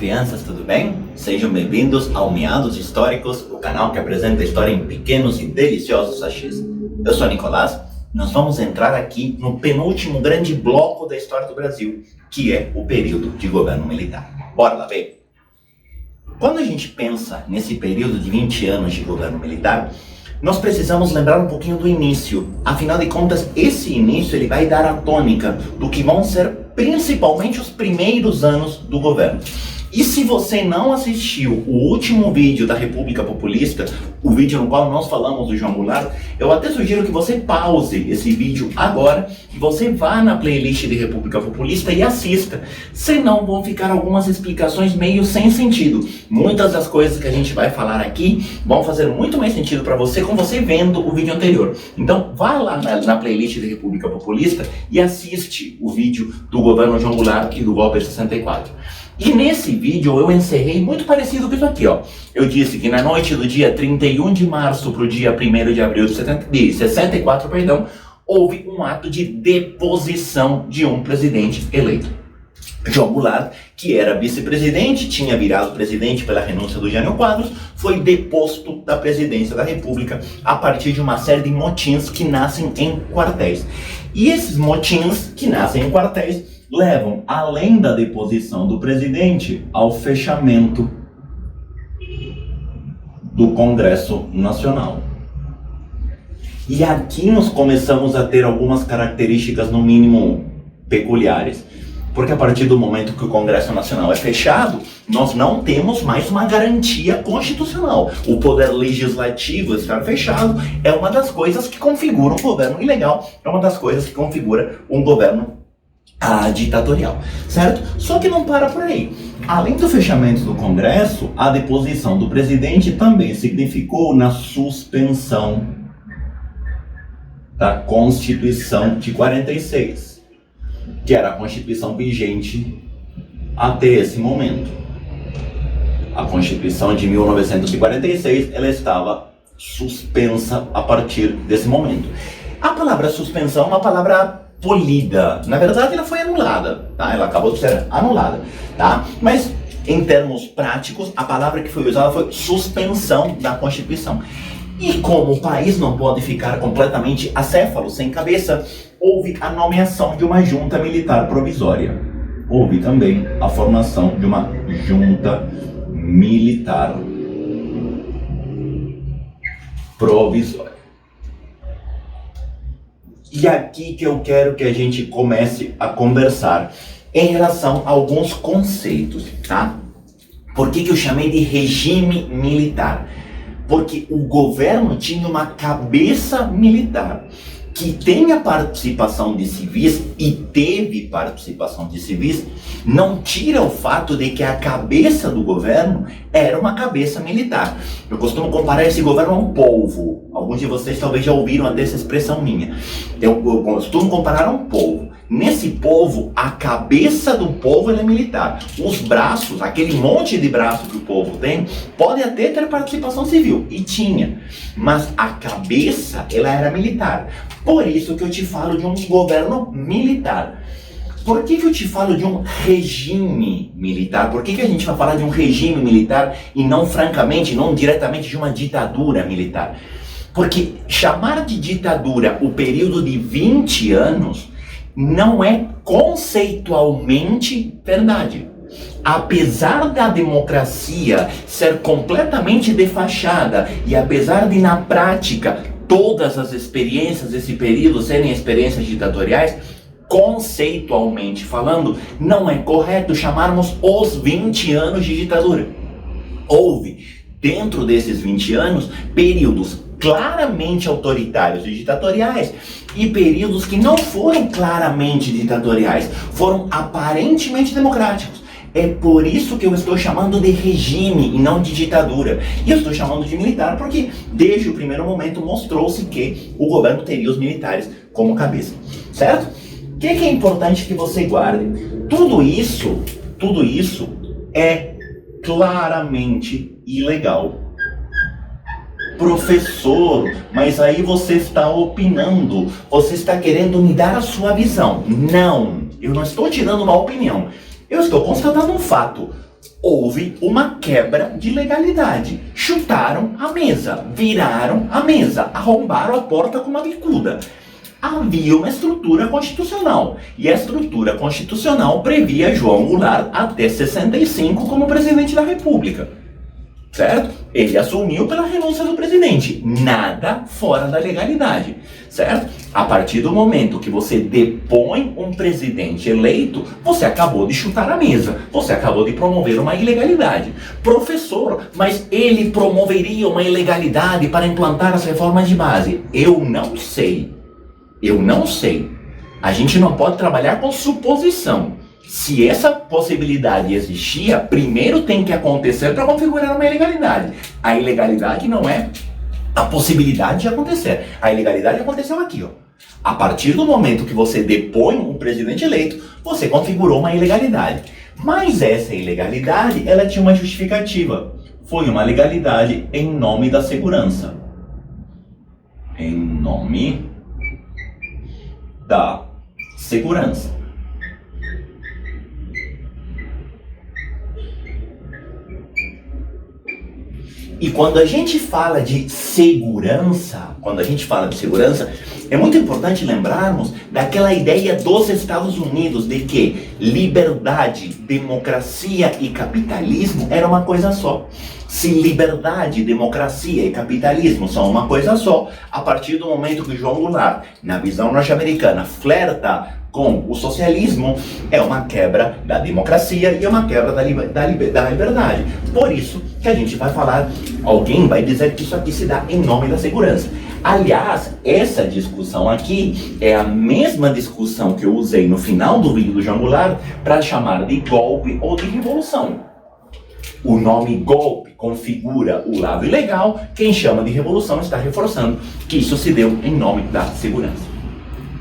crianças, tudo bem? Sejam bem-vindos ao Meados Históricos, o canal que apresenta a história em pequenos e deliciosos sachês. Eu sou Nicolás, nós vamos entrar aqui no penúltimo grande bloco da história do Brasil, que é o período de governo militar. Bora lá ver? Quando a gente pensa nesse período de 20 anos de governo militar, nós precisamos lembrar um pouquinho do início. Afinal de contas, esse início ele vai dar a tônica do que vão ser principalmente os primeiros anos do governo. E se você não assistiu o último vídeo da República Populista, o vídeo no qual nós falamos do João Goulart, eu até sugiro que você pause esse vídeo agora e você vá na playlist de República Populista e assista. Senão vão ficar algumas explicações meio sem sentido. Muitas das coisas que a gente vai falar aqui vão fazer muito mais sentido para você com você vendo o vídeo anterior. Então vá lá na playlist de República Populista e assiste o vídeo do governo João Goulart e do golpe de 64. E nesse vídeo eu encerrei muito parecido com isso aqui, ó. Eu disse que na noite do dia 31 de março para o dia 1º de abril de 64, houve um ato de deposição de um presidente eleito. João Goulart, que era vice-presidente, tinha virado presidente pela renúncia do Jânio Quadros, foi deposto da presidência da República a partir de uma série de motins que nascem em quartéis. E esses motins que nascem em quartéis levam, além da deposição do presidente, ao fechamento do Congresso Nacional. E aqui nós começamos a ter algumas características, no mínimo, peculiares. Porque a partir do momento que o Congresso Nacional é fechado, nós não temos mais uma garantia constitucional. O poder legislativo estar fechado é uma das coisas que configura um governo ilegal, é uma das coisas que configura um governo ditatorial, certo? Só que não para por aí. Além do fechamento do Congresso, a deposição do presidente também significou na suspensão da Constituição de 46, que era a Constituição vigente até esse momento. A Constituição de 1946, ela estava suspensa a partir desse momento. A palavra suspensão é uma palavra polida. Na verdade, ela foi anulada, tá? Ela acabou de ser anulada, tá? Mas, em termos práticos, a palavra que foi usada foi suspensão da Constituição. E como o país não pode ficar completamente acéfalo, sem cabeça, houve a nomeação de uma junta militar provisória. Houve também a formação de uma junta militar provisória. E aqui que eu quero que a gente comece a conversar em relação a alguns conceitos, tá? Por que eu chamei de regime militar? Porque o governo tinha uma cabeça militar que tem a participação de civis e teve participação de civis, não tira o fato de que a cabeça do governo era uma cabeça militar. Eu costumo comparar esse governo a um polvo. Alguns de vocês talvez já ouviram até essa expressão minha. Eu costumo comparar a um polvo. Nesse polvo, a cabeça do polvo é militar. Os braços, aquele monte de braço que o polvo tem, pode até ter participação civil, e tinha. Mas a cabeça, ela era militar. Por isso que eu te falo de um governo militar. Por que eu te falo de um regime militar? Por que a gente vai falar de um regime militar e não, francamente, não diretamente de uma ditadura militar? Porque chamar de ditadura o período de 20 anos não é conceitualmente verdade. Apesar da democracia ser completamente defachada e apesar de, na prática, todas as experiências desse período serem experiências ditatoriais, conceitualmente falando, não é correto chamarmos os 20 anos de ditadura. Houve, dentro desses 20 anos, períodos claramente autoritários e ditatoriais e períodos que não foram claramente ditatoriais, foram aparentemente democráticos. É por isso que eu estou chamando de regime e não de ditadura. E eu estou chamando de militar porque desde o primeiro momento mostrou-se que o governo teria os militares como cabeça, certo? O que é importante que você guarde? Tudo isso é claramente ilegal. Professor, mas aí você está opinando, você está querendo me dar a sua visão. Não, eu não estou te dando uma opinião, eu estou constatando um fato. houve uma quebra de legalidade. Chutaram a mesa, viraram a mesa, arrombaram a porta com uma bicuda. Havia uma estrutura constitucional, e a estrutura constitucional previa João Goulart até 65 como presidente da República, certo? Ele assumiu pela renúncia do presidente, nada fora da legalidade, certo? A partir do momento que você depõe um presidente eleito, você acabou de chutar a mesa, você acabou de promover uma ilegalidade. Professor, mas ele promoveria uma ilegalidade para implantar as reformas de base? Eu não sei. Eu não sei. A gente não pode trabalhar com suposição. Se essa possibilidade existia, primeiro tem que acontecer para configurar uma ilegalidade. A ilegalidade não é a possibilidade de acontecer. A ilegalidade aconteceu aqui, ó. A partir do momento que você depõe um presidente eleito, você configurou uma ilegalidade. Mas essa ilegalidade, ela tinha uma justificativa. Foi uma legalidade em nome da segurança. Em nome da segurança. E quando a gente fala de segurança, é muito importante lembrarmos daquela ideia dos Estados Unidos de que liberdade, democracia e capitalismo era uma coisa só. Se liberdade, democracia e capitalismo são uma coisa só, a partir do momento que João Goulart, na visão norte-americana, flerta com o socialismo, é uma quebra da democracia e é uma quebra da liberdade. Por isso que a gente vai falar, alguém vai dizer que isso aqui se dá em nome da segurança. Aliás, essa discussão aqui é a mesma discussão que eu usei no final do vídeo do João Goulart para chamar de golpe ou de revolução. O nome golpe configura o lado ilegal, quem chama de revolução está reforçando que isso se deu em nome da segurança.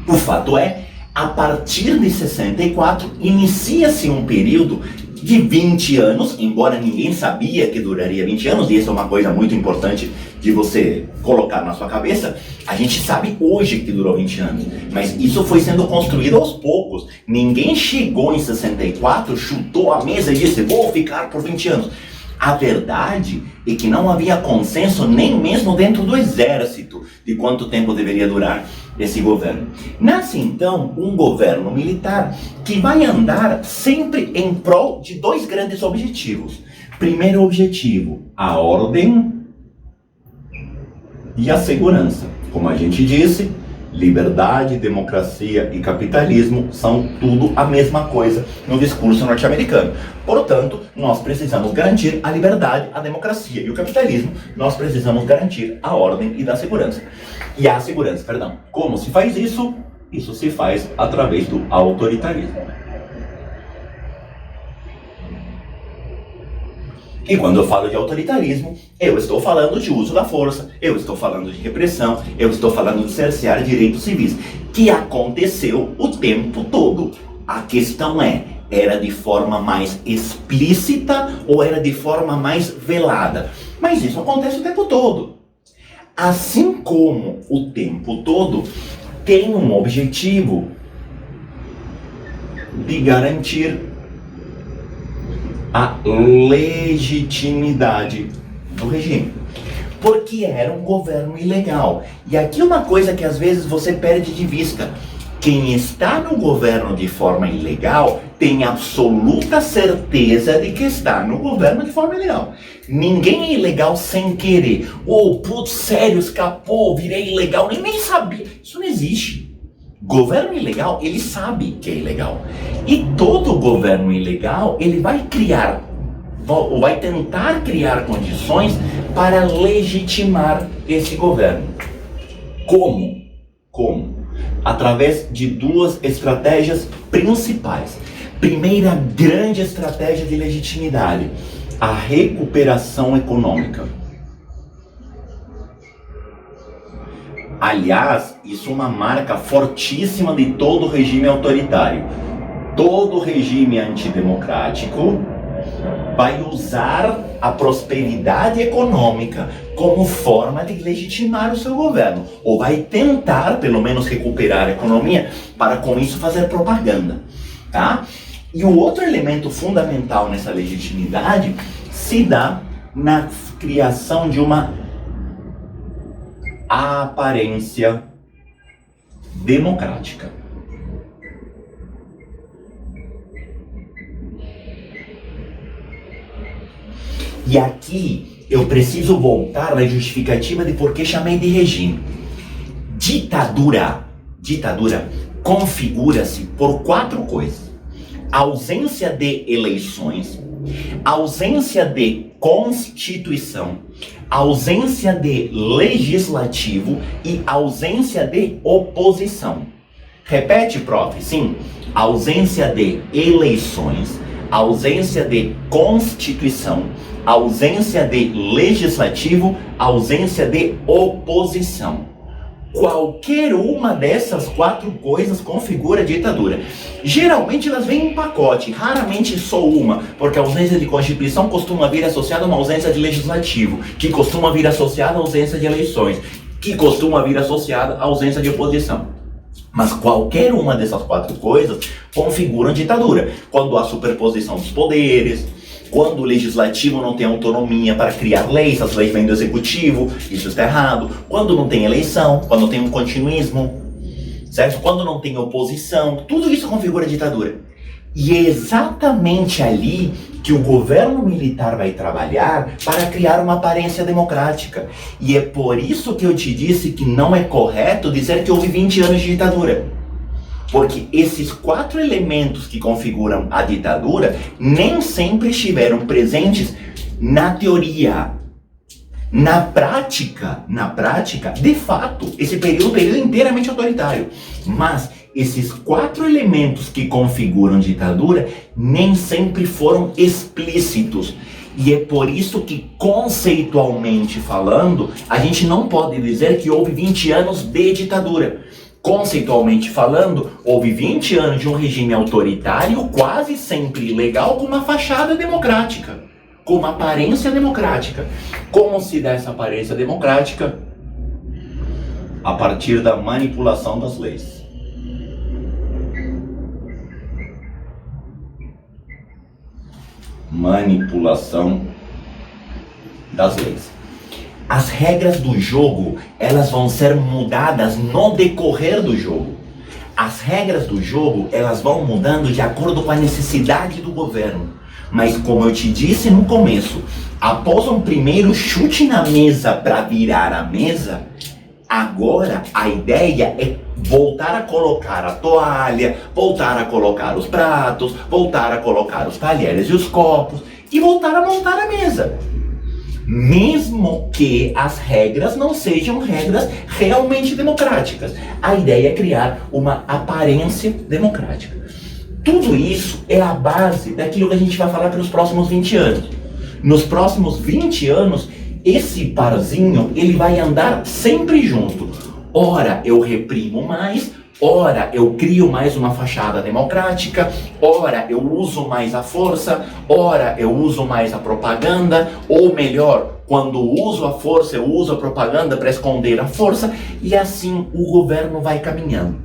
O fato é, a partir de 64, inicia-se um período de 20 anos, embora ninguém sabia que duraria 20 anos, e isso é uma coisa muito importante de você colocar na sua cabeça. A gente sabe hoje que durou 20 anos, mas isso foi sendo construído aos poucos. Ninguém chegou em 64, chutou a mesa e disse, vou ficar por 20 anos. A verdade é que não havia consenso nem mesmo dentro do exército de quanto tempo deveria durar esse governo. Nasce então um governo militar que vai andar sempre em prol de dois grandes objetivos. Primeiro objetivo, a ordem e a segurança. Como a gente disse, liberdade, democracia e capitalismo são tudo a mesma coisa no discurso norte-americano. Portanto, nós precisamos garantir a liberdade, a democracia e o capitalismo. Nós precisamos garantir a ordem e a segurança. Como se faz isso? Isso se faz através do autoritarismo. E quando eu falo de autoritarismo, eu estou falando de uso da força, eu estou falando de repressão, eu estou falando de cercear direitos civis, que aconteceu o tempo todo. A questão é, era de forma mais explícita ou era de forma mais velada? Mas isso acontece o tempo todo. Assim como o tempo todo tem um objetivo de garantir a legitimidade do regime. Porque era um governo ilegal. E aqui uma coisa que às vezes você perde de vista. Quem está no governo de forma ilegal tem absoluta certeza de que está no governo de forma ilegal. Ninguém é ilegal sem querer. Ou, putz, sério, escapou, virei ilegal, nem sabia. Isso não existe. Governo ilegal, ele sabe que é ilegal. E todo governo ilegal, ele vai criar, ou vai tentar criar condições para legitimar esse governo. Como? Através de duas estratégias principais. Primeira grande estratégia de legitimidade, a recuperação econômica. Aliás, isso é uma marca fortíssima de todo regime autoritário. Todo regime antidemocrático vai usar a prosperidade econômica como forma de legitimar o seu governo. Ou vai tentar, pelo menos, recuperar a economia para com isso fazer propaganda. Tá? E o outro elemento fundamental nessa legitimidade se dá na criação de uma aparência democrática. E aqui eu preciso voltar na justificativa de por que chamei de regime. Ditadura configura-se por 4 coisas: ausência de eleições, ausência de constituição, ausência de legislativo e ausência de oposição. Repete, prof. Sim. Ausência de eleições, ausência de constituição, ausência de legislativo, ausência de oposição. Qualquer uma dessas 4 coisas configura ditadura. Geralmente elas vêm em pacote, raramente só uma, porque a ausência de constituição costuma vir associada a uma ausência de legislativo, que costuma vir associada à ausência de eleições, que costuma vir associada à ausência de oposição. Mas qualquer uma dessas 4 coisas configura ditadura. Quando há superposição dos poderes, quando o legislativo não tem autonomia para criar leis, as leis vêm do executivo, isso está errado. Quando não tem eleição, quando tem um continuismo, certo? Quando não tem oposição, tudo isso configura ditadura. E é exatamente ali que o governo militar vai trabalhar para criar uma aparência democrática. E é por isso que eu te disse que não é correto dizer que houve 20 anos de ditadura. Porque esses 4 elementos que configuram a ditadura nem sempre estiveram presentes na teoria. Na prática, de fato, esse período é inteiramente autoritário. Mas esses 4 elementos que configuram ditadura nem sempre foram explícitos. E é por isso que, conceitualmente falando, a gente não pode dizer que houve 20 anos de ditadura. Conceitualmente falando, houve 20 anos de um regime autoritário, quase sempre ilegal, com uma fachada democrática, com uma aparência democrática. Como se dá essa aparência democrática? A partir da manipulação das leis. Manipulação das leis. As regras do jogo, elas vão ser mudadas no decorrer do jogo. As regras do jogo, elas vão mudando de acordo com a necessidade do governo. Mas como eu te disse no começo, após um primeiro chute na mesa para virar a mesa, agora a ideia é voltar a colocar a toalha, voltar a colocar os pratos, voltar a colocar os talheres e os copos e voltar a montar a mesa. Mesmo que as regras não sejam regras realmente democráticas. A ideia é criar uma aparência democrática. Tudo isso é a base daquilo que a gente vai falar pelos próximos 20 anos. Nos próximos 20 anos, esse parzinho, ele vai andar sempre junto. Ora eu reprimo mais, ora eu crio mais uma fachada democrática, ora eu uso mais a força, ora eu uso mais a propaganda, ou melhor, quando uso a força, eu uso a propaganda para esconder a força, e assim o governo vai caminhando.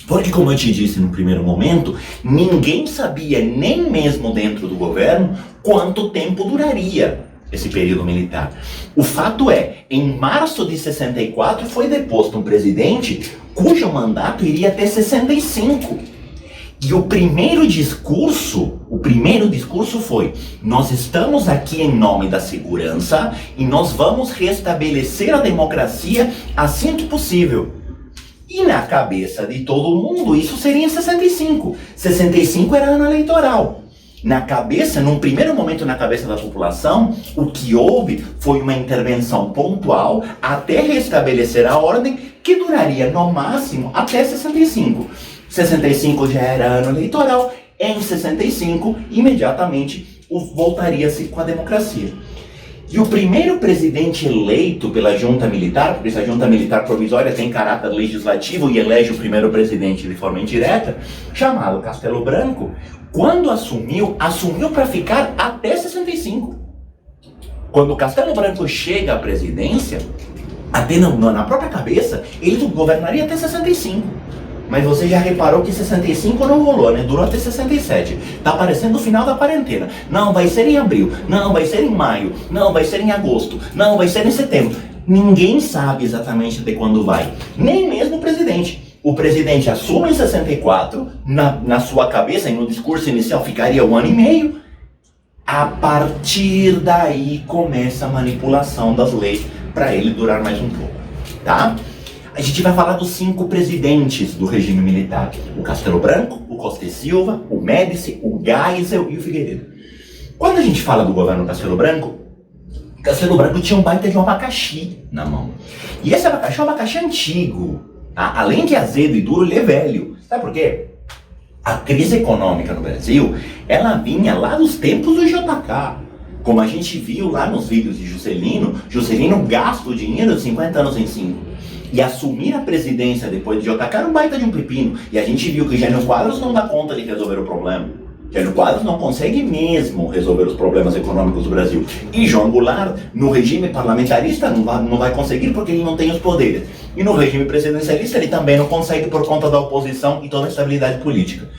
Porque, como eu te disse no primeiro momento, ninguém sabia, nem mesmo dentro do governo, quanto tempo duraria esse período militar. O fato é, em março de 64 foi deposto um presidente cujo mandato iria até 65. E o primeiro discurso foi: nós estamos aqui em nome da segurança e nós vamos restabelecer a democracia assim que possível. E na cabeça de todo mundo, isso seria em 65. 65 era ano eleitoral. Na cabeça, num primeiro momento na cabeça da população, o que houve foi uma intervenção pontual até restabelecer a ordem, que duraria no máximo até 65. 65 já era ano eleitoral, em 65, imediatamente, voltaria-se com a democracia. E o primeiro presidente eleito pela junta militar, porque essa junta militar provisória tem caráter legislativo e elege o primeiro presidente de forma indireta, chamado Castelo Branco, quando assumiu para ficar até 65. Quando Castelo Branco chega à presidência, até na própria cabeça, ele governaria até 65. mas você já reparou que 65 não rolou, né? Durou até 67. Tá parecendo o final da quarentena. Não, vai ser em abril. Não, vai ser em maio. Não, vai ser em agosto. Não, vai ser em setembro. Ninguém sabe exatamente até quando vai. Nem mesmo o presidente. O presidente assume em 64, na sua cabeça e no discurso inicial ficaria 1 ano e meio. A partir daí começa a manipulação das leis para ele durar mais um pouco, tá? A gente vai falar dos 5 presidentes do regime militar. O Castelo Branco, o Costa e Silva, o Médici, o Geisel e o Figueiredo. Quando a gente fala do governo Castelo Branco tinha um baita de um abacaxi na mão. E esse abacaxi é um abacaxi antigo. Tá? Além de azedo e duro, ele é velho. Sabe por quê? A crise econômica no Brasil, ela vinha lá dos tempos do JK. Como a gente viu lá nos vídeos de Juscelino gasta o dinheiro de 50 anos em 5. E assumir a presidência depois de JK era um baita de um pepino. E a gente viu que Jânio Quadros não dá conta de resolver o problema. Jânio Quadros não consegue mesmo resolver os problemas econômicos do Brasil. E João Goulart, no regime parlamentarista, não vai conseguir porque ele não tem os poderes. E no regime presidencialista ele também não consegue por conta da oposição e toda a estabilidade política.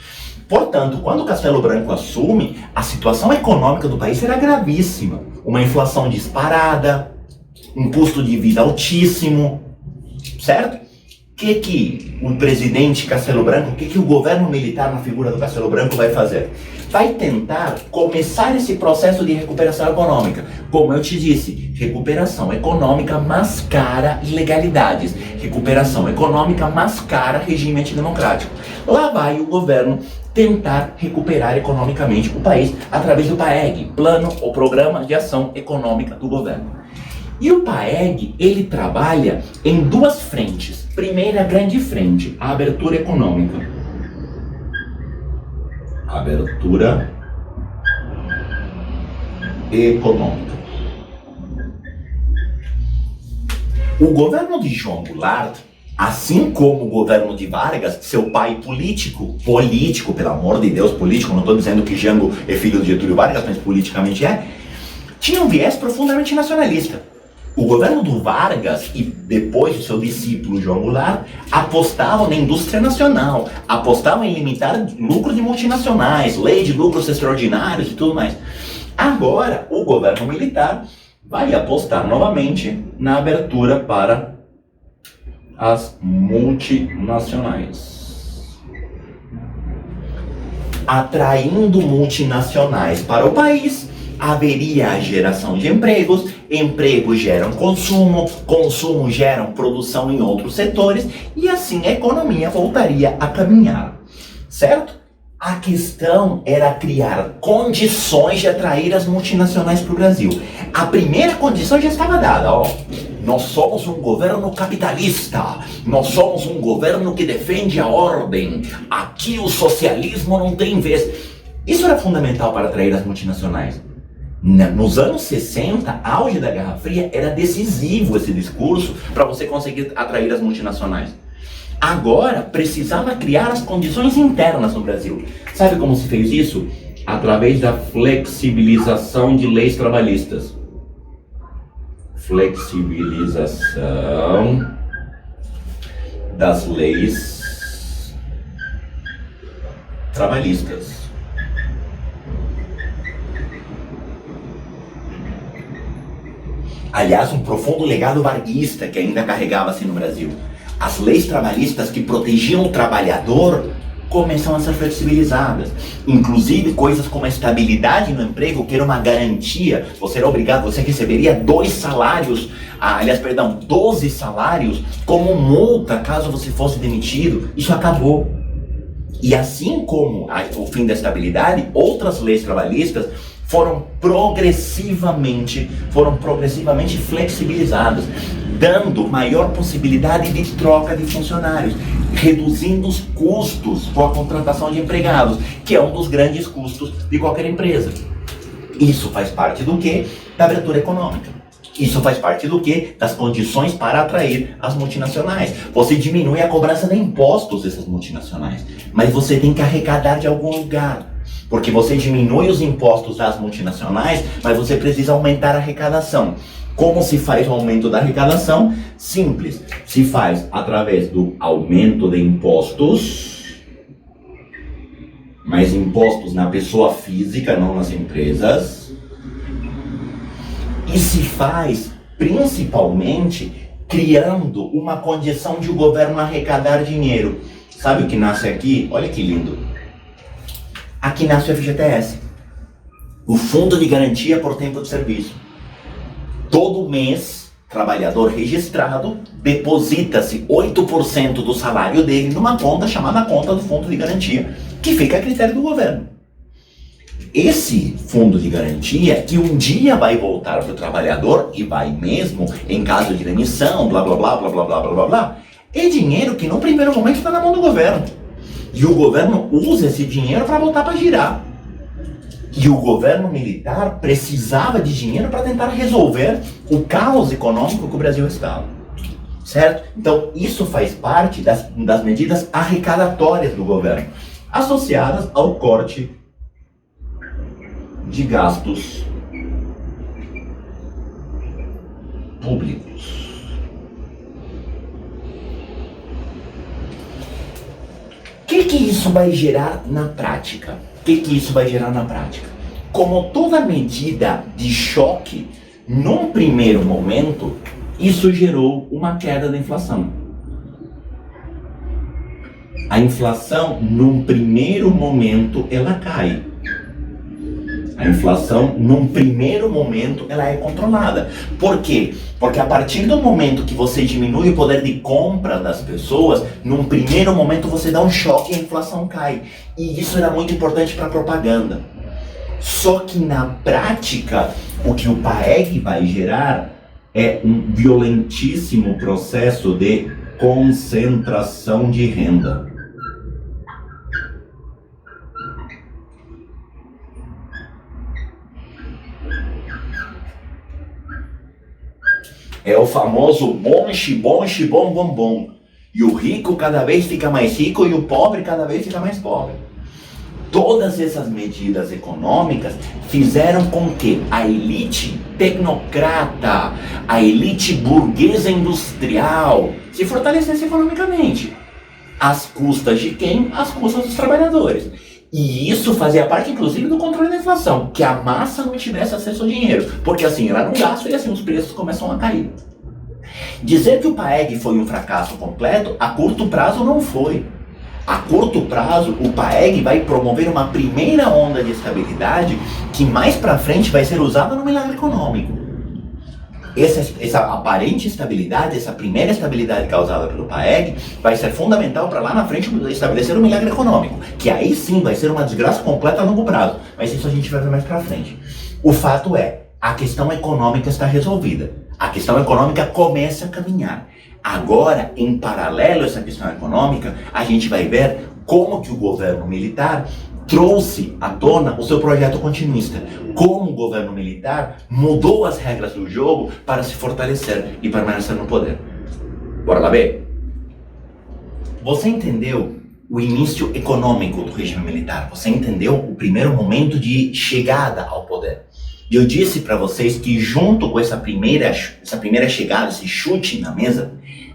Portanto, quando Castelo Branco assume, a situação econômica do país era gravíssima. Uma inflação disparada, um custo de vida altíssimo, certo? O que o presidente Castelo Branco, o que o governo militar na figura do Castelo Branco vai fazer? Vai tentar começar esse processo de recuperação econômica. Como eu te disse, recuperação econômica mascara ilegalidades. Recuperação econômica mascara regime antidemocrático. Lá vai o governo tentar recuperar economicamente o país através do PAEG, Plano ou Programa de Ação Econômica do Governo. E o PAEG, ele trabalha em 2 frentes. Primeira grande frente, a abertura econômica. Abertura econômica. O governo de João Goulart, assim como o governo de Vargas, seu pai político, pelo amor de Deus, político, não estou dizendo que Jango é filho de Getúlio Vargas, mas politicamente tinha um viés profundamente nacionalista. O governo do Vargas e depois o seu discípulo João Goulart apostavam na indústria nacional, apostavam em limitar lucros de multinacionais, lei de lucros extraordinários e tudo mais. Agora, o governo militar vai apostar novamente na abertura para as multinacionais. Atraindo multinacionais para o país, haveria a geração de empregos, empregos geram consumo, consumo geram produção em outros setores e assim a economia voltaria a caminhar, certo? A questão era criar condições de atrair as multinacionais para o Brasil. A primeira condição já estava dada, ó. Nós somos um governo capitalista, nós somos um governo que defende a ordem, aqui o socialismo não tem vez. Isso era fundamental para atrair as multinacionais. Nos anos 60, auge da Guerra Fria, era decisivo esse discurso para você conseguir atrair as multinacionais. Agora, precisava criar as condições internas no Brasil. Sabe como se fez isso? Através da flexibilização de leis trabalhistas. Flexibilização das leis trabalhistas. Aliás, um profundo legado varguista que ainda carregava-se no Brasil. As leis trabalhistas que protegiam o trabalhador começam a ser flexibilizadas. Inclusive, coisas como a estabilidade no emprego, que era uma garantia. Você era obrigado, você receberia 12 salários como multa caso você fosse demitido. Isso acabou. E assim como o fim da estabilidade, outras leis trabalhistas foram progressivamente flexibilizadas, dando maior possibilidade de troca de funcionários, reduzindo os custos com a contratação de empregados, que é um dos grandes custos de qualquer empresa. Isso faz parte do quê? Da abertura econômica. Isso faz parte do quê? Das condições para atrair as multinacionais. Você diminui a cobrança de impostos dessas multinacionais, mas você tem que arrecadar de algum lugar. Porque você diminui os impostos das multinacionais, mas você precisa aumentar a arrecadação. Como se faz o aumento da arrecadação? Simples. Se faz através do aumento de impostos, mas impostos na pessoa física, não nas empresas. E se faz principalmente criando uma condição de o governo arrecadar dinheiro. Sabe o que nasce aqui? Olha que lindo. Aqui nasce o FGTS, o Fundo de Garantia por Tempo de Serviço. Todo mês, trabalhador registrado deposita-se 8% do salário dele numa conta chamada conta do Fundo de Garantia, que fica a critério do governo. Esse fundo de garantia, que um dia vai voltar para o trabalhador, e vai mesmo, em caso de demissão, blá blá blá blá blá blá blá blá, é dinheiro que no primeiro momento está na mão do governo. E o governo usa esse dinheiro para voltar para girar. E o governo militar precisava de dinheiro para tentar resolver o caos econômico que o Brasil estava. Certo? Então, isso faz parte das medidas arrecadatórias do governo, associadas ao corte de gastos públicos. O que isso vai gerar na prática? Como toda medida de choque, num primeiro momento, isso gerou uma queda da inflação. A inflação, num primeiro momento, ela cai. A inflação, num primeiro momento, ela é controlada. Por quê? Porque a partir do momento que você diminui o poder de compra das pessoas, num primeiro momento você dá um choque e a inflação cai. E isso era muito importante para a propaganda. Só que na prática, o que o PAEG vai gerar é um violentíssimo processo de concentração de renda. É o famoso bom, xibom, xibom, bom, bom. E o rico cada vez fica mais rico e o pobre cada vez fica mais pobre. Todas essas medidas econômicas fizeram com que a elite tecnocrata, a elite burguesa industrial se fortalecesse economicamente. Às custas de quem? Às custas dos trabalhadores. E isso fazia parte, inclusive, do controle da inflação, que a massa não tivesse acesso ao dinheiro, porque assim, ela não gasta e assim os preços começam a cair. Dizer que o PAEG foi um fracasso completo, a curto prazo não foi. A curto prazo, o PAEG vai promover uma primeira onda de estabilidade que mais pra frente vai ser usada no milagre econômico. Essa aparente estabilidade, essa primeira estabilidade causada pelo PAEG, vai ser fundamental para lá na frente estabelecer um milagre econômico, que aí sim vai ser uma desgraça completa a longo prazo, mas isso a gente vai ver mais para frente. O fato é, a questão econômica está resolvida, a questão econômica começa a caminhar. Agora, em paralelo a essa questão econômica, a gente vai ver como que o governo militar trouxe à tona o seu projeto continuista, como o governo militar mudou as regras do jogo para se fortalecer e permanecer no poder. Bora lá ver? Você entendeu o início econômico do regime militar? Você entendeu o primeiro momento de chegada ao poder? E eu disse para vocês que junto com essa primeira chegada, esse chute na mesa,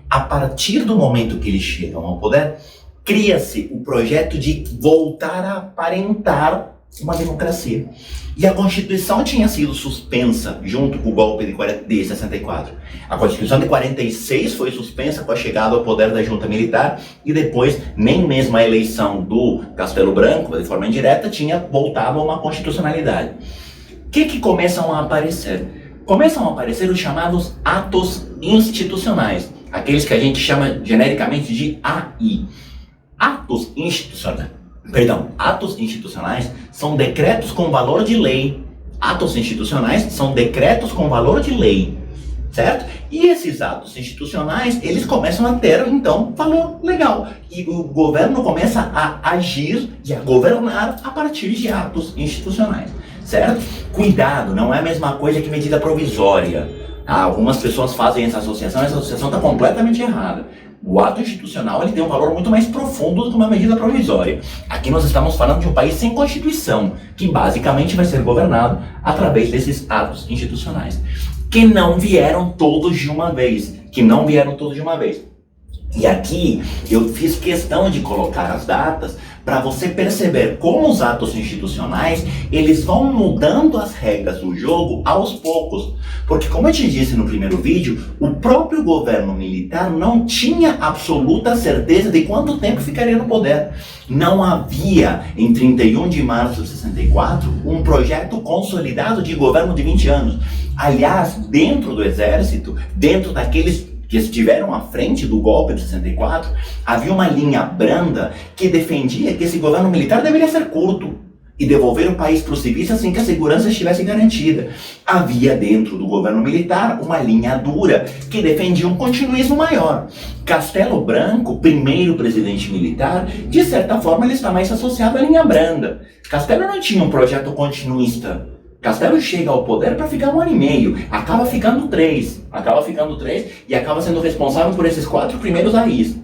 a partir do momento que eles chegam ao poder, cria-se o projeto de voltar a aparentar uma democracia. E a Constituição tinha sido suspensa junto com o golpe de 64. A Constituição de 46 foi suspensa com a chegada ao poder da junta militar e depois nem mesmo a eleição do Castelo Branco, de forma indireta, tinha voltado a uma constitucionalidade. O que começam a aparecer? Começam a aparecer os chamados atos institucionais, aqueles que a gente chama genericamente de AI. Atos institucionais são decretos com valor de lei. Atos institucionais são decretos com valor de lei, certo? E esses atos institucionais, eles começam a ter, então, valor legal. E o governo começa a agir e a governar a partir de atos institucionais, certo? Cuidado, não é a mesma coisa que medida provisória. Algumas pessoas fazem essa associação está completamente errada. O ato institucional ele tem um valor muito mais profundo do que uma medida provisória. Aqui nós estamos falando de um país sem Constituição, que basicamente vai ser governado através desses atos institucionais, que não vieram todos de uma vez. E aqui eu fiz questão de colocar as datas para você perceber como os atos institucionais eles vão mudando as regras do jogo aos poucos. Porque como eu te disse no primeiro vídeo, o próprio governo militar não tinha absoluta certeza de quanto tempo ficaria no poder. Não havia, em 31 de março de 64, um projeto consolidado de governo de 20 anos. Aliás, dentro do exército, dentro daqueles que estiveram à frente do golpe de 64, havia uma linha branda que defendia que esse governo militar deveria ser curto e devolver o país para os civis assim que a segurança estivesse garantida. Havia dentro do governo militar uma linha dura que defendia um continuismo maior. Castelo Branco, primeiro presidente militar, de certa forma ele está mais associado à linha branda. Castelo não tinha um projeto continuista. Castelo chega ao poder para ficar 1 ano e meio, acaba ficando 3 e acaba sendo responsável por esses 4 primeiros AIs.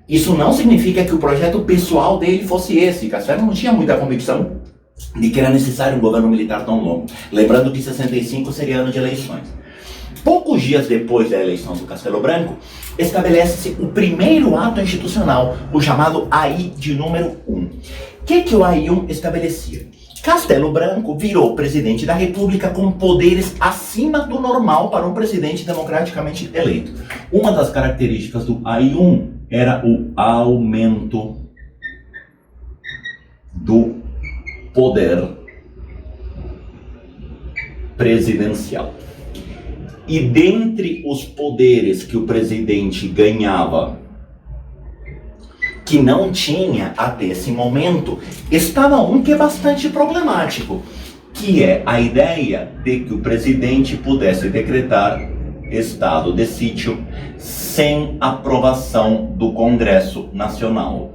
Isso não significa que o projeto pessoal dele fosse esse. Castelo não tinha muita convicção de que era necessário um governo militar tão longo. Lembrando que 65 seria ano de eleições. Poucos dias depois da eleição do Castelo Branco, estabelece-se o primeiro ato institucional, o chamado AI de número 1. O que o AI-1 estabelecia? Castelo Branco virou presidente da República com poderes acima do normal para um presidente democraticamente eleito. Uma das características do AI-1 era o aumento do poder presidencial. E dentre os poderes que o presidente ganhava, que não tinha até esse momento, estava um que é bastante problemático, que é a ideia de que o presidente pudesse decretar estado de sítio sem aprovação do Congresso Nacional.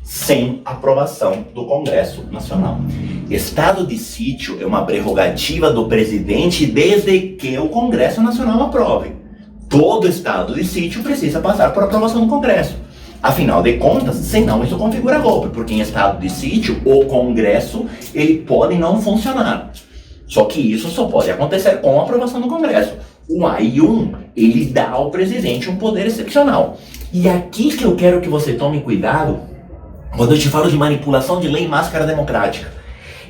Sem aprovação do Congresso Nacional. Estado de sítio é uma prerrogativa do presidente desde que o Congresso Nacional aprove. Todo estado de sítio precisa passar por aprovação do Congresso. Afinal de contas, senão isso configura golpe, porque em estado de sítio, o Congresso, ele pode não funcionar. Só que isso só pode acontecer com a aprovação do Congresso. O AI-1, ele dá ao presidente um poder excepcional. E aqui que eu quero que você tome cuidado, quando eu te falo de manipulação de lei e máscara democrática.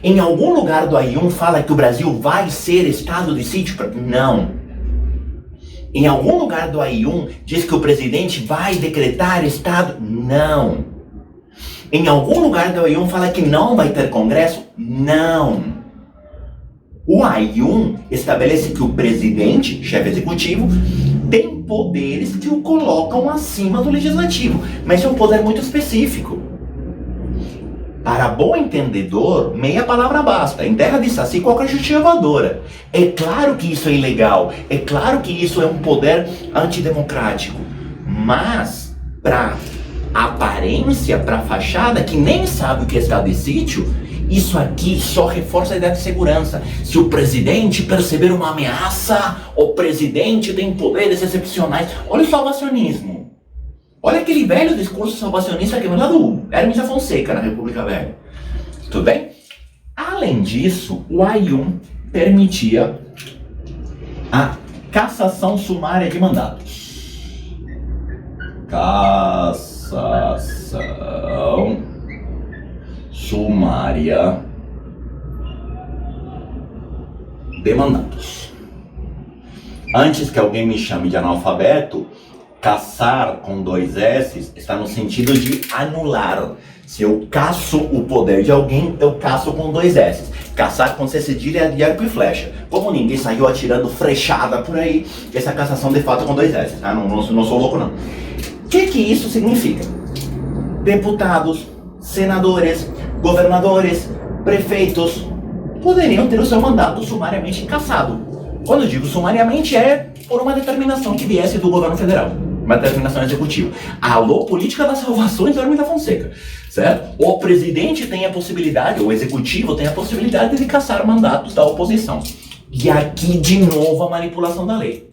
Em algum lugar do AI-1 fala que o Brasil vai ser estado de sítio? Não. Em algum lugar do AI-1 diz que o presidente vai decretar estado? Não. Em algum lugar do AI-1 fala que não vai ter Congresso? Não. O AI-1 estabelece que o presidente, chefe executivo, tem poderes que o colocam acima do legislativo, mas é um poder muito específico. Para bom entendedor, meia palavra basta. Em terra de saci, qualquer justiça voadora. É claro que isso é ilegal. É claro que isso é um poder antidemocrático. Mas, para aparência, para fachada, que nem sabe o que é estado de sítio, isso aqui só reforça a ideia de segurança. Se o presidente perceber uma ameaça, o presidente tem poderes excepcionais. Olha o salvacionismo. Olha aquele velho discurso salvacionista que vem lá do Hermes da Fonseca, na República Velha. Tudo bem? Além disso, o AI-1 permitia a cassação sumária de mandatos. Cassação sumária de mandatos. Antes que alguém me chame de analfabeto, cassar com 2 S está no sentido de anular. Se eu caço o poder de alguém, eu caço com 2 S. Caçar com C cedilha é de arco e flecha. Como ninguém saiu atirando flechada por aí, essa cassação de fato é com 2 S, tá? Não sou louco não. O que isso significa? Deputados, senadores, governadores, prefeitos poderiam ter o seu mandato sumariamente cassado. Quando eu digo sumariamente é por uma determinação que viesse do governo federal. Uma determinação executiva. Alô, política das salvações do Hermes da Fonseca, certo? O presidente tem a possibilidade, o executivo tem a possibilidade de cassar mandatos da oposição. E aqui de novo a manipulação da lei.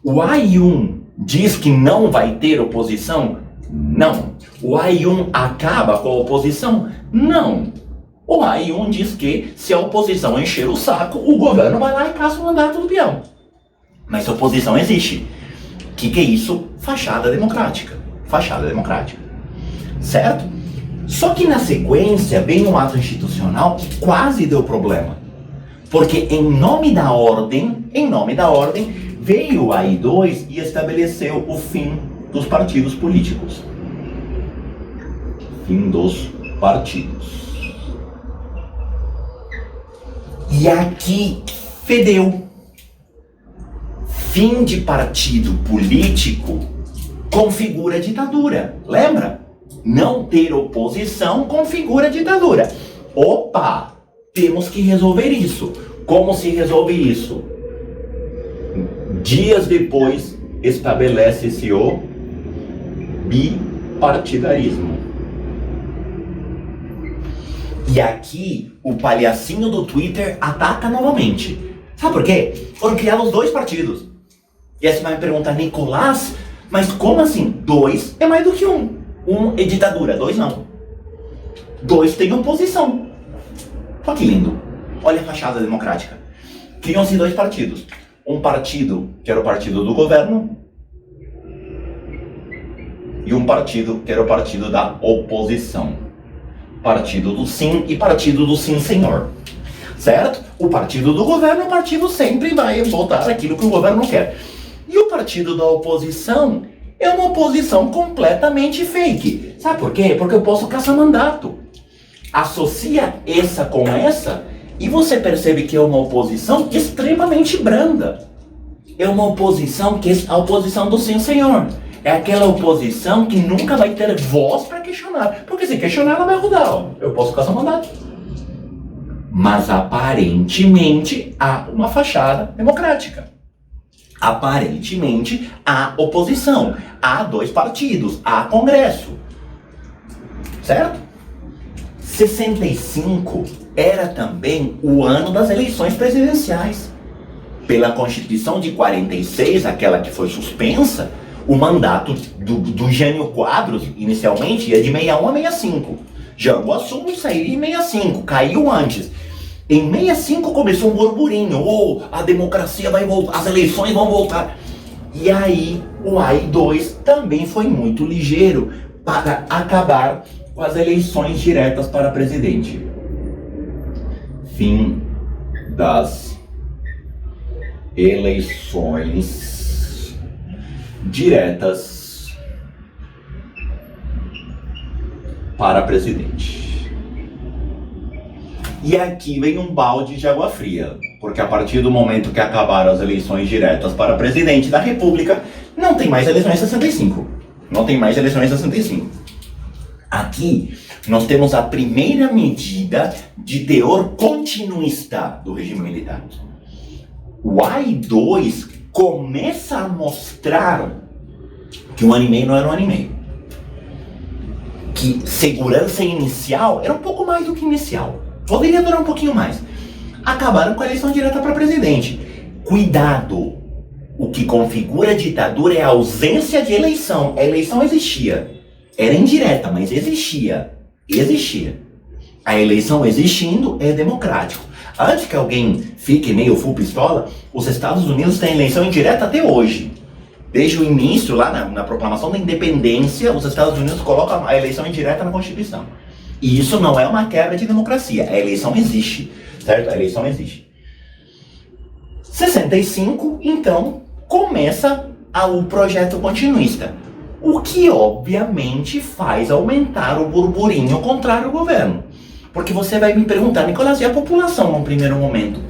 O AI1 diz que não vai ter oposição? Não. O AI1 acaba com a oposição? Não. O AI1 diz que se a oposição encher o saco, o governo vai lá e caça o mandato do peão. Mas a oposição existe. O que é isso? Fachada democrática. Fachada democrática. Certo? Só que na sequência vem um ato institucional que quase deu problema. Porque em nome da ordem, veio o AI2 e estabeleceu o fim dos partidos políticos. Fim dos partidos. E aqui fedeu. Fim de partido político configura ditadura. Lembra? Não ter oposição configura ditadura. Opa! Temos que resolver isso. Como se resolve isso? Dias depois, estabelece-se o bipartidarismo. E aqui, o palhacinho do Twitter ataca novamente. Sabe por quê? Foram criados 2 partidos. E aí você vai me perguntar, Nicolás, mas como assim? 2 é mais do que 1. 1 é ditadura, 2 não. 2 tem oposição. Olha que lindo. Olha a fachada democrática. Criam-se 2 partidos. Um partido que era o partido do governo e um partido que era o partido da oposição. Partido do sim e partido do sim senhor. Certo? O partido do governo, o partido sempre vai votar aquilo que o governo quer. E o partido da oposição é uma oposição completamente fake. Sabe por quê? Porque eu posso caçar mandato. Associa essa com essa e você percebe que é uma oposição extremamente branda. É uma oposição que é a oposição do sim senhor. É aquela oposição que nunca vai ter voz para questionar. Porque se questionar ela vai rodar. Ó. Eu posso caçar mandato. Mas aparentemente há uma fachada democrática. Aparentemente há oposição. Há 2 partidos. Há Congresso. Certo? 65 era também o ano das eleições presidenciais. Pela Constituição de 46, aquela que foi suspensa, o mandato do Jânio Quadros, inicialmente, ia de 61 a 65. Jango Assunto sairia em 65, caiu antes. Em 65 começou um burburinho, a democracia vai voltar, as eleições vão voltar. E aí o AI2 também foi muito ligeiro para acabar com as eleições diretas para presidente. Fim das eleições diretas para presidente. E aqui vem um balde de água fria, porque a partir do momento que acabaram as eleições diretas para presidente da República, não tem mais eleições 65. Não tem mais eleições 65. Aqui nós temos a primeira medida de teor continuista do regime militar. O AI2 começa a mostrar que 1 ano e meio não era 1 ano e meio. Que segurança inicial era um pouco mais do que inicial. Poderia durar um pouquinho mais. Acabaram com a eleição direta para presidente. Cuidado! O que configura a ditadura é a ausência de eleição. A eleição existia. Era indireta, mas existia. Existia. A eleição existindo é democrático. Antes que alguém fique meio full pistola, os Estados Unidos têm eleição indireta até hoje. Desde o início, lá na proclamação da independência, os Estados Unidos colocam a eleição indireta na Constituição. E isso não é uma quebra de democracia. A eleição existe, certo? A eleição existe. 65, então, começa o projeto continuista. O que, obviamente, faz aumentar o burburinho contrário ao governo. Porque você vai me perguntar, Nicolás, e a população no primeiro momento?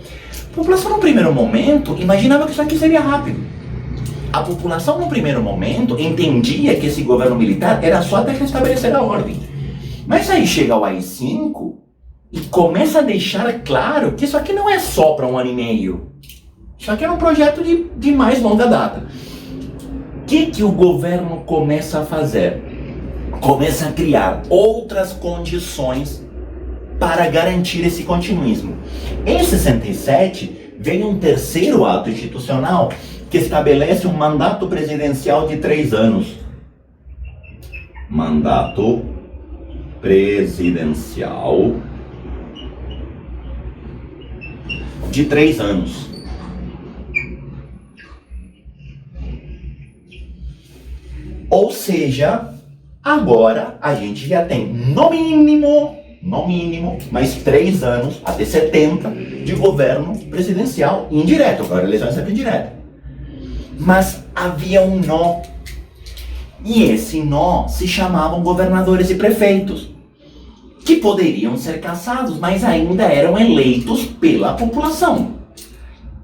A população no primeiro momento imaginava que isso aqui seria rápido. A população no primeiro momento entendia que esse governo militar era só até restabelecer a ordem. Mas aí chega o AI5 e começa a deixar claro que isso aqui não é só para 1 ano e meio. Isso aqui era um projeto de mais longa data. O que o governo começa a fazer? Começa a criar outras condições para garantir esse continuismo. Em 67, vem um terceiro ato institucional que estabelece um mandato presidencial de 3 anos. Mandato presidencial de 3 anos. Ou seja, agora a gente já tem no mínimo, mais 3 anos, até 70, de governo presidencial indireto. Agora a eleição é sempre indireta. Mas havia um nó. E esse nó se chamavam governadores e prefeitos, que poderiam ser cassados, mas ainda eram eleitos pela população.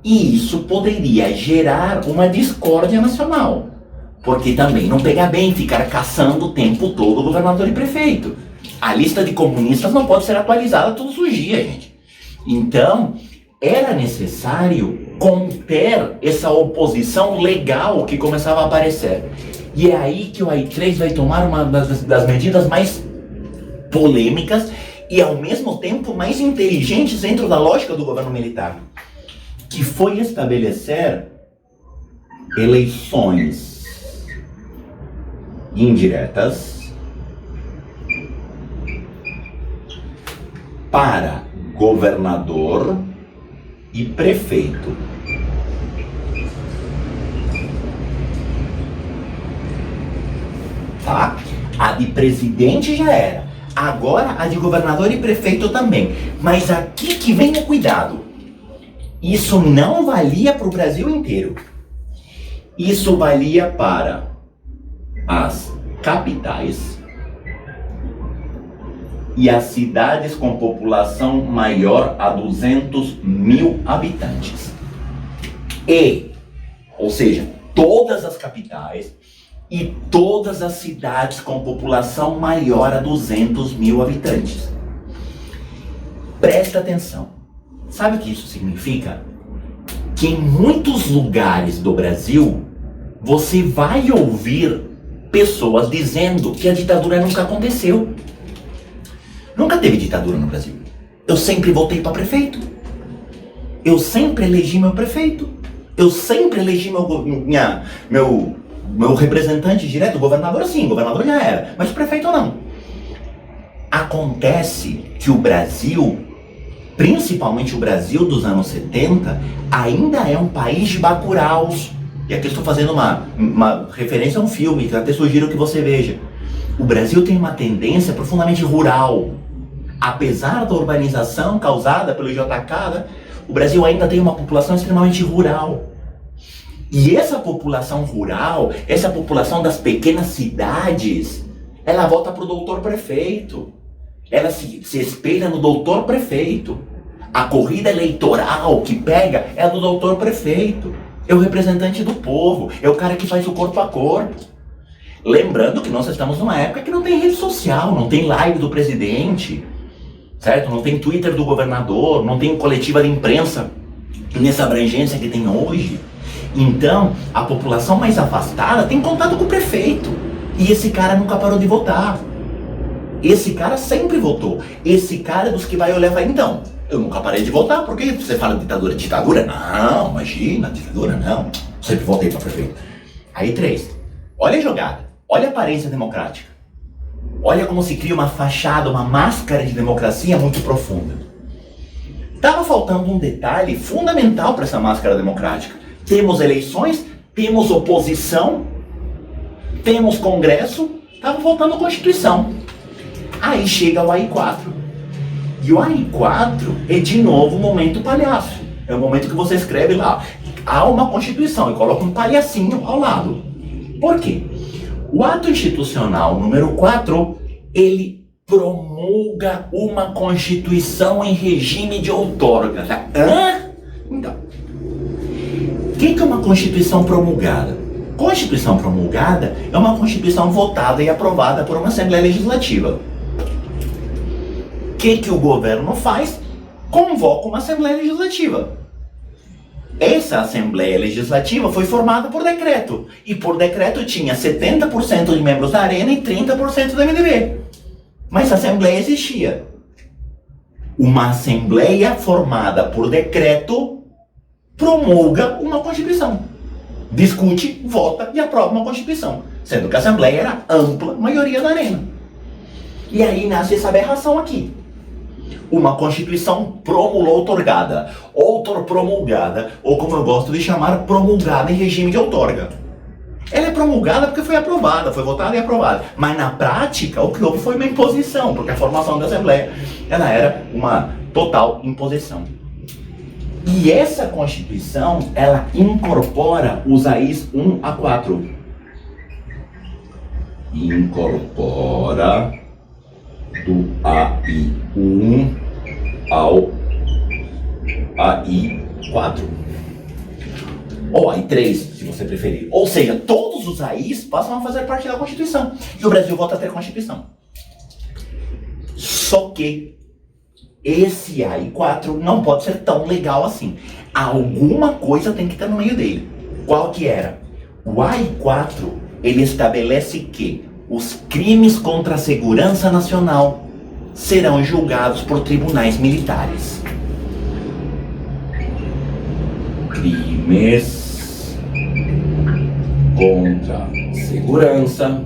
E isso poderia gerar uma discórdia nacional, porque também não pega bem ficar caçando o tempo todo governador e prefeito. A lista de comunistas não pode ser atualizada todos os dias, gente. Então, era necessário conter essa oposição legal que começava a aparecer. E é aí que o AI-3 vai tomar uma das medidas mais polêmicas e ao mesmo tempo mais inteligentes dentro da lógica do governo militar, que foi estabelecer eleições indiretas para governador e prefeito. Tá? A de presidente já era. Agora a de governador e prefeito também. Mas aqui que vem o cuidado. Isso não valia para o Brasil inteiro. Isso valia para as capitais e as cidades com população maior a 200 mil habitantes. Ou seja, todas as capitais e todas as cidades com população maior a 200 mil habitantes. Presta atenção. Sabe o que isso significa? Que em muitos lugares do Brasil, você vai ouvir pessoas dizendo que a ditadura nunca aconteceu. Nunca teve ditadura no Brasil. Eu sempre votei para prefeito. Eu sempre elegi meu prefeito. Eu sempre elegi meu representante direto. Governador sim, governador já era. Mas prefeito não. Acontece que o Brasil, principalmente o Brasil dos anos 70, ainda é um país de bacuraus. E aqui eu estou fazendo uma referência a um filme, que até sugiro que você veja. O Brasil tem uma tendência profundamente rural. Apesar da urbanização causada pelo JK, o Brasil ainda tem uma população extremamente rural. E essa população rural, essa população das pequenas cidades, ela vota para o doutor prefeito. Ela se espelha no doutor prefeito. A corrida eleitoral que pega é a do doutor prefeito. É o representante do povo, é o cara que faz o corpo a corpo. Lembrando que nós estamos numa época que não tem rede social, não tem live do presidente, certo? Não tem Twitter do governador, não tem coletiva de imprensa nessa abrangência que tem hoje. Então, a população mais afastada tem contato com o prefeito. E esse cara nunca parou de votar. Esse cara sempre votou. Esse cara é dos que vai olhar e vai, então, eu nunca parei de votar, por que você fala ditadura? Ditadura? Não, imagina, ditadura não. Sempre votei para prefeito. Aí 3, olha a jogada, olha a aparência democrática. Olha como se cria uma fachada, uma máscara de democracia muito profunda. Estava faltando um detalhe fundamental para essa máscara democrática. Temos eleições, temos oposição, temos Congresso, estava faltando a Constituição. Aí chega o AI-4. E o AI-4 é de novo o momento palhaço. É o momento que você escreve lá, há uma Constituição, e coloca um palhacinho ao lado. Por quê? O ato institucional número 4, ele promulga uma Constituição em regime de outorga. Hã? Então, o que é uma Constituição promulgada? Constituição promulgada é uma Constituição votada e aprovada por uma Assembleia Legislativa. O que o governo faz? Convoca uma Assembleia Legislativa. Essa Assembleia Legislativa foi formada por decreto. E por decreto tinha 70% de membros da Arena e 30% do MDB. Mas a Assembleia existia. Uma Assembleia formada por decreto promulga uma Constituição. Discute, vota e aprova uma Constituição. Sendo que a Assembleia era ampla maioria da arena. E aí nasce essa aberração aqui. Uma Constituição outorgada, promulgada, ou como eu gosto de chamar, promulgada em regime de outorga. Ela é promulgada porque foi aprovada, foi votada e aprovada. Mas na prática, o que houve foi uma imposição, porque a formação da Assembleia ela era uma total imposição. E essa Constituição, ela incorpora os AIs 1 a 4. Incorpora do AI 1 ao AI 4. Ou AI 3, se você preferir. Ou seja, todos os AIs passam a fazer parte da Constituição. E o Brasil volta a ter Constituição. Só que esse AI 4 não pode ser tão legal assim. Alguma coisa tem que estar no meio dele. Qual que era? O AI 4, ele estabelece que os crimes contra a segurança nacional serão julgados por tribunais militares. Crimes contra a segurança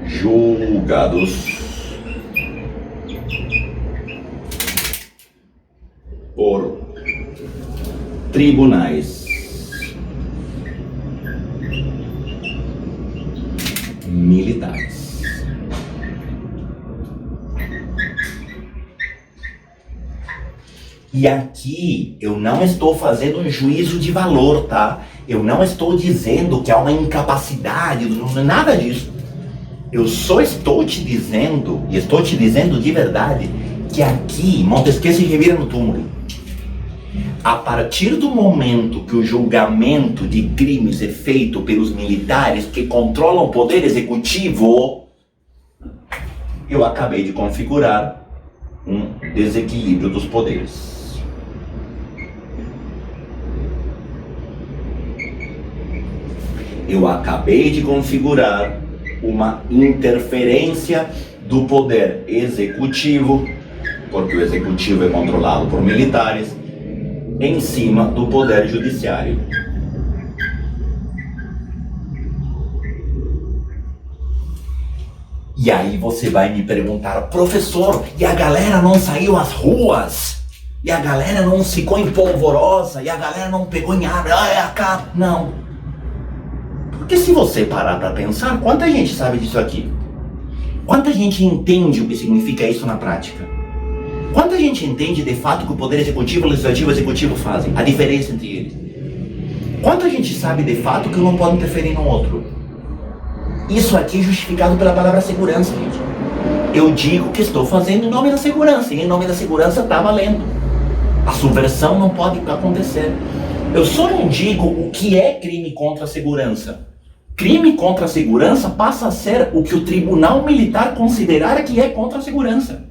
julgados por tribunais militares. E aqui eu não estou fazendo um juízo de valor, tá? Eu não estou dizendo que há uma incapacidade, nada disso. Eu só estou te dizendo, e estou te dizendo de verdade, que aqui Montesquieu se revira no túmulo. A partir do momento que o julgamento de crimes é feito pelos militares que controlam o poder executivo, eu acabei de configurar um desequilíbrio dos poderes. Eu acabei de configurar uma interferência do poder executivo, porque o executivo é controlado por militares, em cima do poder judiciário. E aí você vai me perguntar, professor, e a galera não saiu às ruas? E a galera não ficou em polvorosa? E a galera não pegou em árvore? Não. Porque se você parar para pensar, quanta gente sabe disso aqui? Quanta gente entende o que significa isso na prática? Quanta gente entende de fato que o poder executivo, legislativo e executivo fazem? A diferença entre eles? Quanta gente sabe de fato que um não pode interferir no outro? Isso aqui é justificado pela palavra segurança, gente. Eu digo que estou fazendo em nome da segurança, e em nome da segurança está valendo. A subversão não pode acontecer. Eu só não digo o que é crime contra a segurança. Crime contra a segurança passa a ser o que o tribunal militar considerar que é contra a segurança.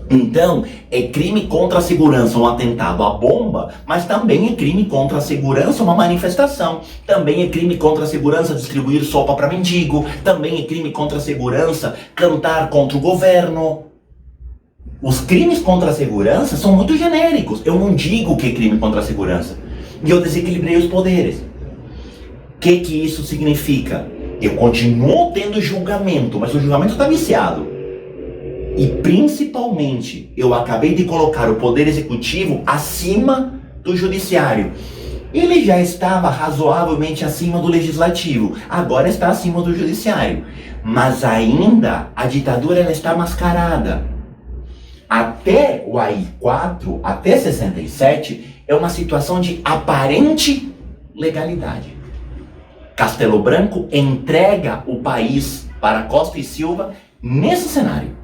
Então, é crime contra a segurança um atentado à bomba, mas também é crime contra a segurança uma manifestação. Também é crime contra a segurança distribuir sopa para mendigo. Também é crime contra a segurança cantar contra o governo. Os crimes contra a segurança são muito genéricos. Eu não digo o que é crime contra a segurança. E eu desequilibrei os poderes. O que isso significa? Eu continuo tendo julgamento, mas o julgamento está viciado. E principalmente, eu acabei de colocar o poder executivo acima do judiciário. Ele já estava razoavelmente acima do legislativo, agora está acima do judiciário. Mas ainda a ditadura ela está mascarada. Até o AI4, até 67, é uma situação de aparente legalidade. Castelo Branco entrega o país para Costa e Silva nesse cenário.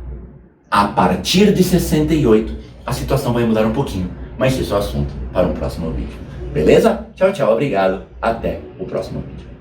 A partir de 68, a situação vai mudar um pouquinho, mas isso é assunto para um próximo vídeo. Beleza? Tchau, tchau, obrigado. Até o próximo vídeo.